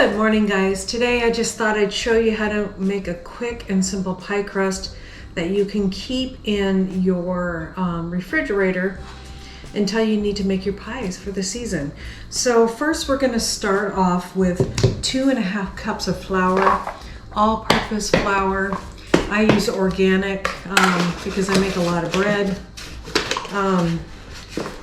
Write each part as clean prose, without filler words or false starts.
Good morning, guys. Today I just thought I'd show you how to make a quick and simple pie crust that you can keep in your refrigerator until you need to make your pies for the season. So first we're going to start off with 2.5 cups of flour, all-purpose flour. I use organic because I make a lot of bread.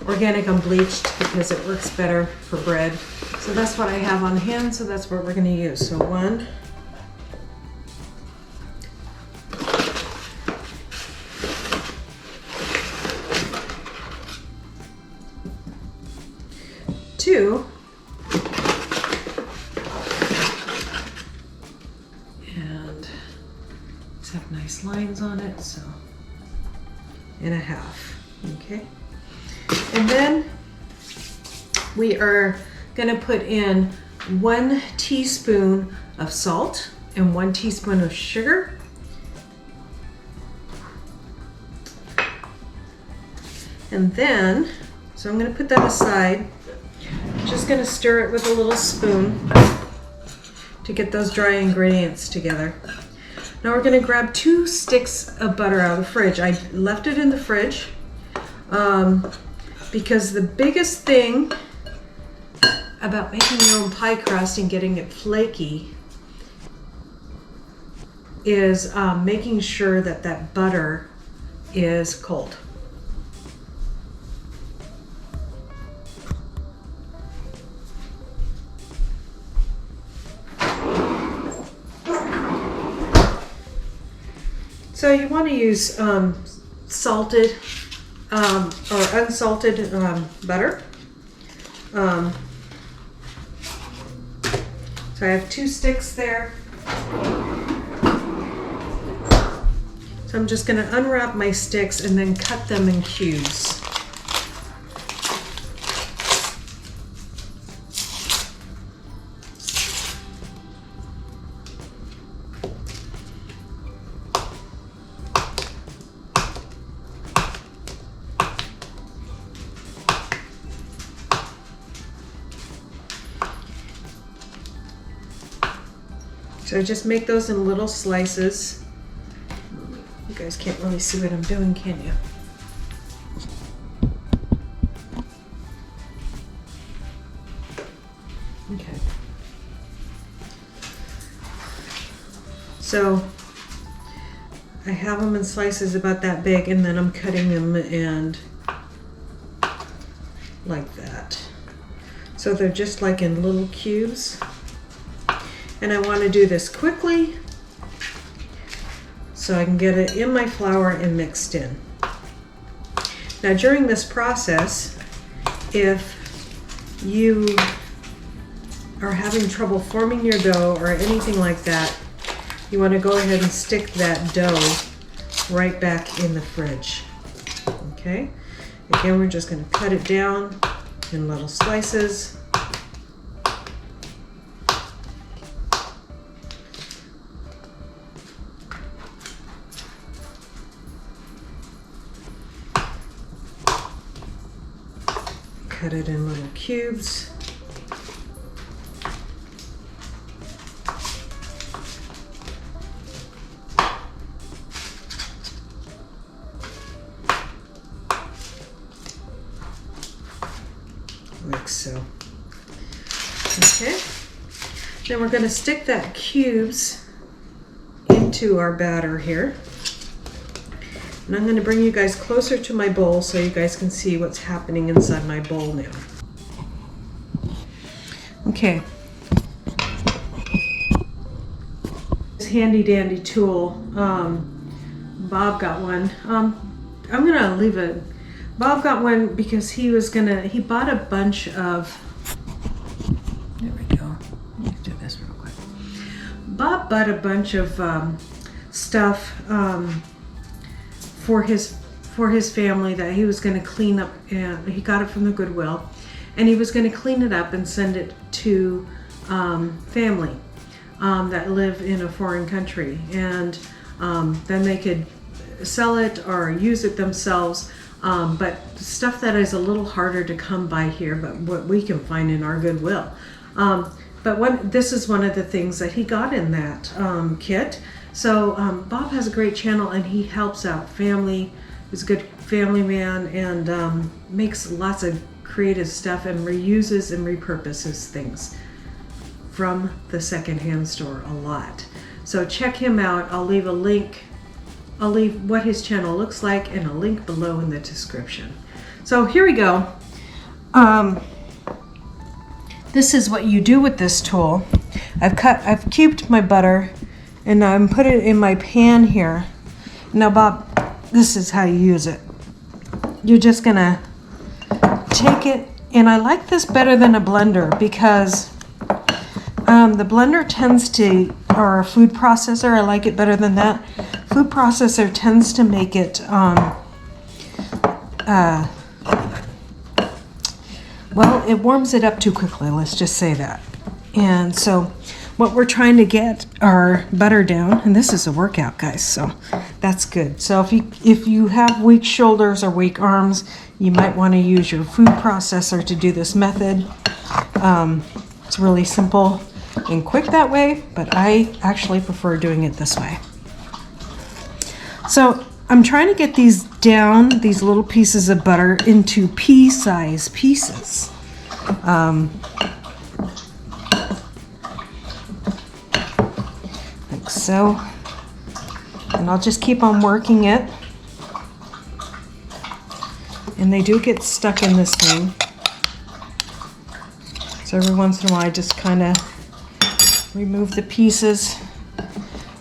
Organic unbleached because it works better for bread. So that's what I have on hand, so that's what we're going to use. So 1, 2, and these have nice lines on it, so, and 1/2, okay? And then we are going to put in 1 teaspoon of salt and 1 teaspoon of sugar. And then, so I'm going to put that aside. I'm just going to stir it with a little spoon to get those dry ingredients together. Now we're going to grab 2 sticks of butter out of the fridge. I left it in the fridge because the biggest thing about making your own pie crust and getting it flaky is making sure that that butter is cold. So you want to use salted or unsalted butter. So I have 2 sticks there. So I'm just going to unwrap my sticks and then cut them in cubes. So just make those in little slices. You guys can't really see what I'm doing, can you? Okay. So I have them in slices about that big, and then I'm cutting them and like that. So they're just like in little cubes. And I want to do this quickly so I can get it in my flour and mixed in. Now during this process, if you are having trouble forming your dough or anything like that, you want to go ahead and stick that dough right back in the fridge. Okay? Again, we're just going to cut it down in little slices. Cut it in little cubes. Like so. Okay. Then we're going to stick that cubes into our batter here. And I'm going to bring you guys closer to my bowl so you guys can see what's happening inside my bowl now. Okay. This handy dandy tool, Bob got one. I'm going to leave it. Bob got one because he bought a bunch of, there we go. Let me do this real quick. Bob bought a bunch of stuff for his family that he was going to clean up, and he got it from the Goodwill, and he was going to clean it up and send it to family that live in a foreign country, and then they could sell it or use it themselves. But stuff that is a little harder to come by here, but what we can find in our Goodwill. But this is one of the things that he got in that kit. So Bob has a great channel, and he helps out family. He's a good family man, and makes lots of creative stuff and reuses and repurposes things from the secondhand store a lot. So check him out. I'll leave a link. I'll leave what his channel looks like and a link below in the description. So here we go. This is what you do with this tool. I've cubed my butter, and I'm put it in my pan here. Now, Bob, this is how you use it. You're just gonna take it, and I like this better than a blender because the blender tends to, or a food processor, I like it better than that. Food processor tends to make it, well, it warms it up too quickly, let's just say that. And so what we're trying to get our butter down, and this is a workout, guys, so that's good. So if you have weak shoulders or weak arms, you might want to use your food processor to do this method. It's really simple and quick that way, but I actually prefer doing it this way. So I'm trying to get these down, these little pieces of butter, into pea-size pieces. Like so. And I'll just keep on working it. And they do get stuck in this thing. So every once in a while I just kind of remove the pieces,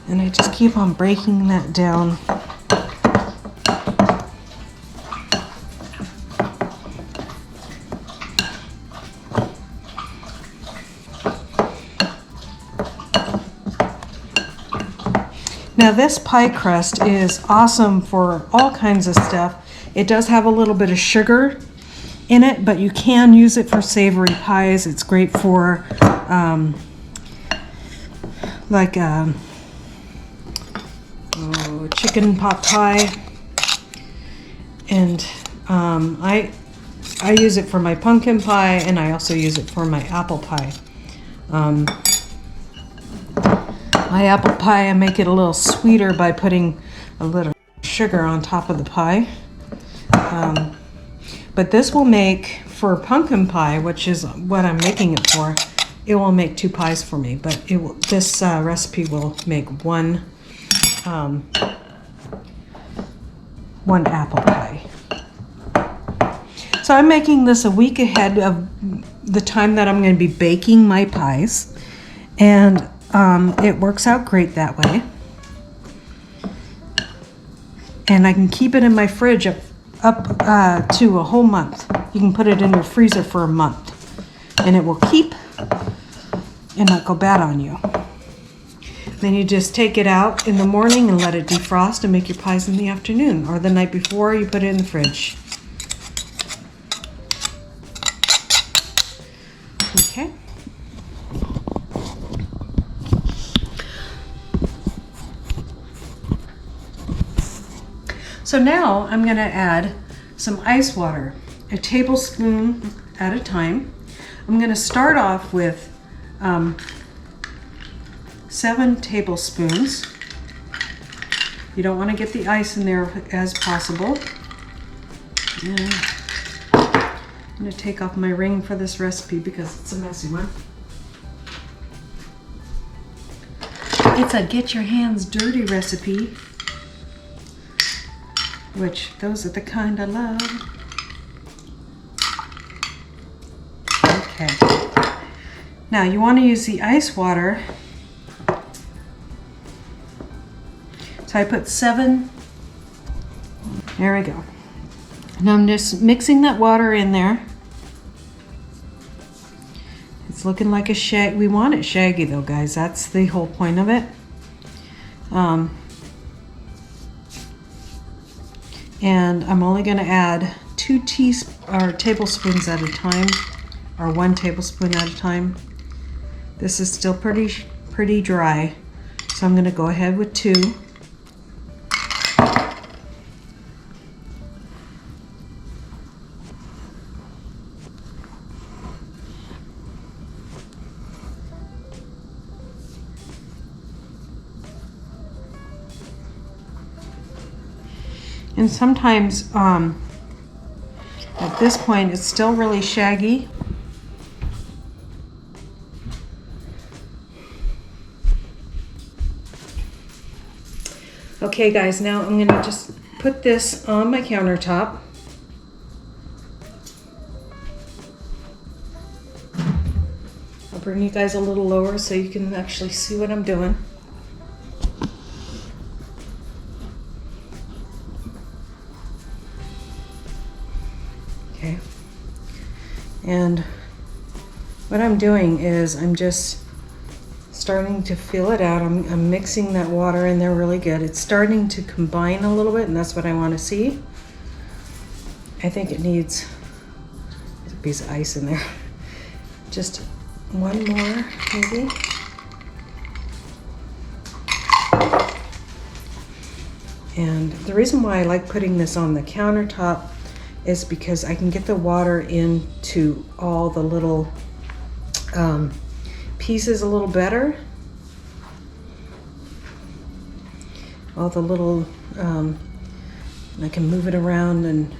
and I just keep on breaking that down. Now this pie crust is awesome for all kinds of stuff. It does have a little bit of sugar in it, but you can use it for savory pies. It's great for chicken pot pie, and I use it for my pumpkin pie, and I also use it for my apple pie. My apple pie, I make it a little sweeter by putting a little sugar on top of the pie. But this will make, for pumpkin pie, which is what I'm making it for, it will make 2 pies for me. But this recipe will make one apple pie. So I'm making this a week ahead of the time that I'm going to be baking my pies. And it works out great that way. And I can keep it in my fridge up to a whole month. You can put it in your freezer for a month, and it will keep and not go bad on you. Then you just take it out in the morning and let it defrost and make your pies in the afternoon, or the night before you put it in the fridge. Okay. So now I'm going to add some ice water, a tablespoon at a time. I'm going to start off with 7 tablespoons. You don't want to get the ice in there as possible. And I'm going to take off my ring for this recipe because it's a messy one. It's a get your hands dirty recipe, which those are the kind I love. Okay. Now you want to use the ice water. So I put 7. There we go. Now I'm just mixing that water in there. It's looking like a shag. We want it shaggy though, guys. That's the whole point of it. And I'm only going to add 2 tablespoons at a time, or 1 tablespoon at a time. This is still pretty dry, so I'm going to go ahead with 2. And sometimes at this point it's still really shaggy. Okay guys, now I'm gonna just put this on my countertop. I'll bring you guys a little lower so you can actually see what I'm doing. Okay. And what I'm doing is I'm just starting to feel it out. I'm mixing that water in there really good. It's starting to combine a little bit, and that's what I want to see. I think it needs a piece of ice in there. Just one more, maybe. And the reason why I like putting this on the countertop is because I can get the water into all the little pieces a little better. All the little, I can move it around and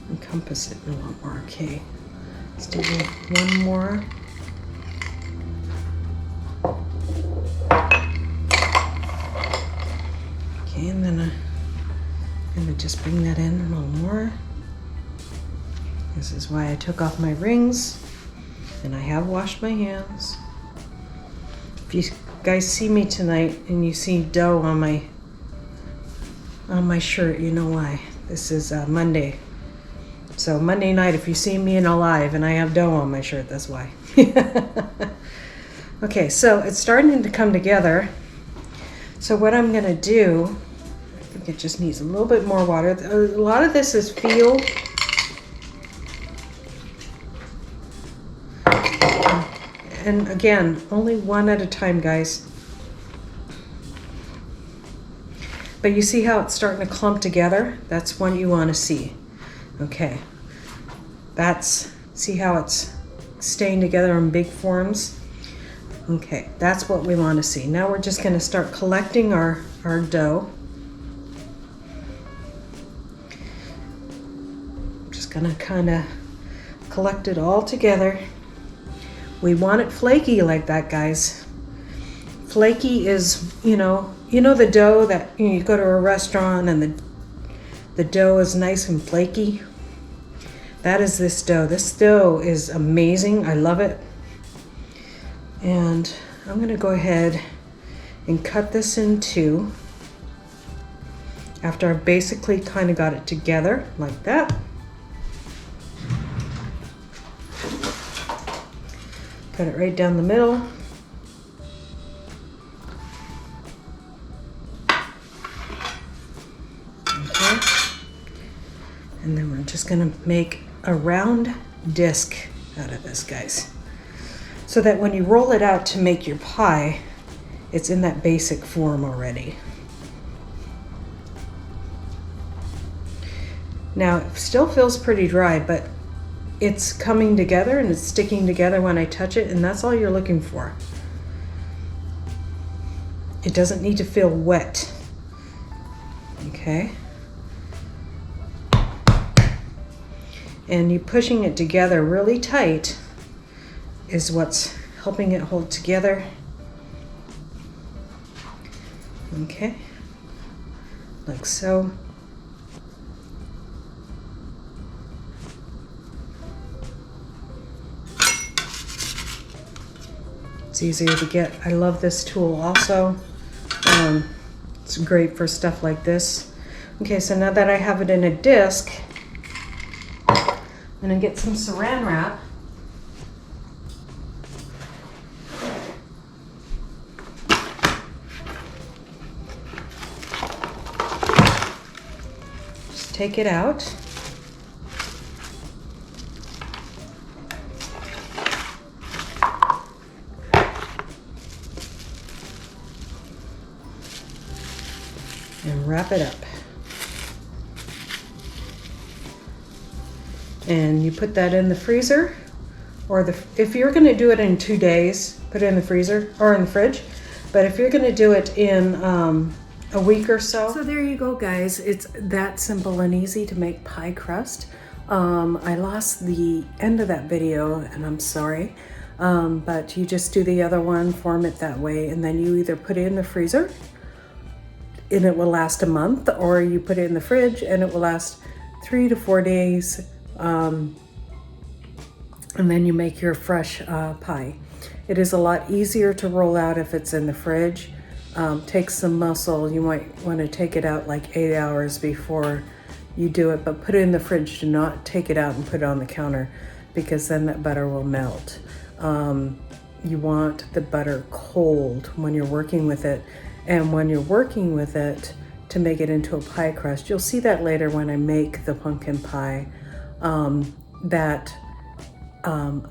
encompass it a lot more. Okay, let's do one more. Okay, and then I'm gonna just bring that in a little more. This is why I took off my rings, and I have washed my hands. If you guys see me tonight and you see dough on my shirt, you know why. This is Monday. So Monday night, if you see me in alive and I have dough on my shirt, that's why. Okay, so it's starting to come together. So what I'm gonna do, I think it just needs a little bit more water. A lot of this is feel. And again, only one at a time, guys. But you see how it's starting to clump together? That's what you want to see. Okay. See how it's staying together in big forms? Okay, that's what we want to see. Now we're just going to start collecting our dough. I'm just going to kind of collect it all together. We want it flaky like that, guys. Flaky is, you know the dough that you go to a restaurant and the dough is nice and flaky. That is this dough. This dough is amazing. I love it. And I'm going to go ahead and cut this in two after I've basically kind of got it together like that. Cut it right down the middle. Okay. And then we're just going to make a round disc out of this, guys. So that when you roll it out to make your pie, it's in that basic form already. Now, it still feels pretty dry, but it's coming together and it's sticking together when I touch it, and that's all you're looking for. It doesn't need to feel wet. Okay. And you pushing it together really tight is what's helping it hold together. Okay. Like so. It's easier to get. I love this tool also. It's great for stuff like this. Okay, so now that I have it in a disc, I'm gonna get some saran wrap. Just take it out. And wrap it up. And you put that in the freezer, or if you're going to do it in 2 days, put it in the freezer or in the fridge. But if you're going to do it in a week or so. So there you go, guys. It's that simple and easy to make pie crust. I lost the end of that video and I'm sorry. But you just do the other one, form it that way, and then you either put it in the freezer and it will last a month, or you put it in the fridge and it will last 3 to 4 days. And then you make your fresh pie. It is a lot easier to roll out if it's in the fridge. Takes some muscle. You might want to take it out like 8 hours before you do it, but put it in the fridge. Do not take it out and put it on the counter, because then that butter will melt. You want the butter cold when you're working with it. And when you're working with it to make it into a pie crust, you'll see that later when I make the pumpkin pie,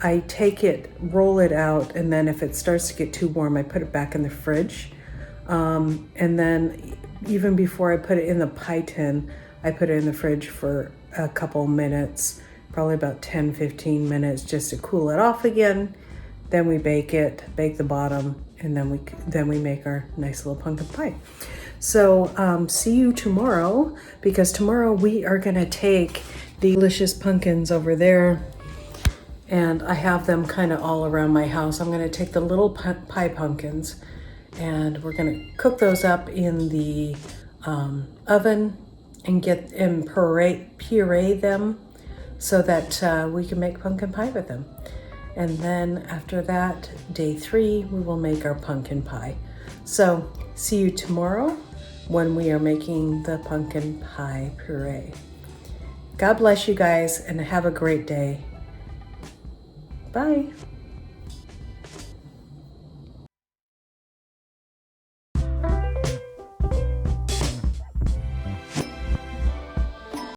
I take it, roll it out, and then if it starts to get too warm, I put it back in the fridge. And then even before I put it in the pie tin, I put it in the fridge for a couple minutes, probably about 10-15 minutes, just to cool it off again. Then we bake it, bake the bottom, and then we make our nice little pumpkin pie. So see you tomorrow, because tomorrow we are gonna take the delicious pumpkins over there, and I have them kind of all around my house. I'm gonna take the little pie pumpkins and we're gonna cook those up in the oven and puree them so that we can make pumpkin pie with them. And then after that, day 3, we will make our pumpkin pie. So see you tomorrow when we are making the pumpkin pie puree. God bless you guys and have a great day. Bye.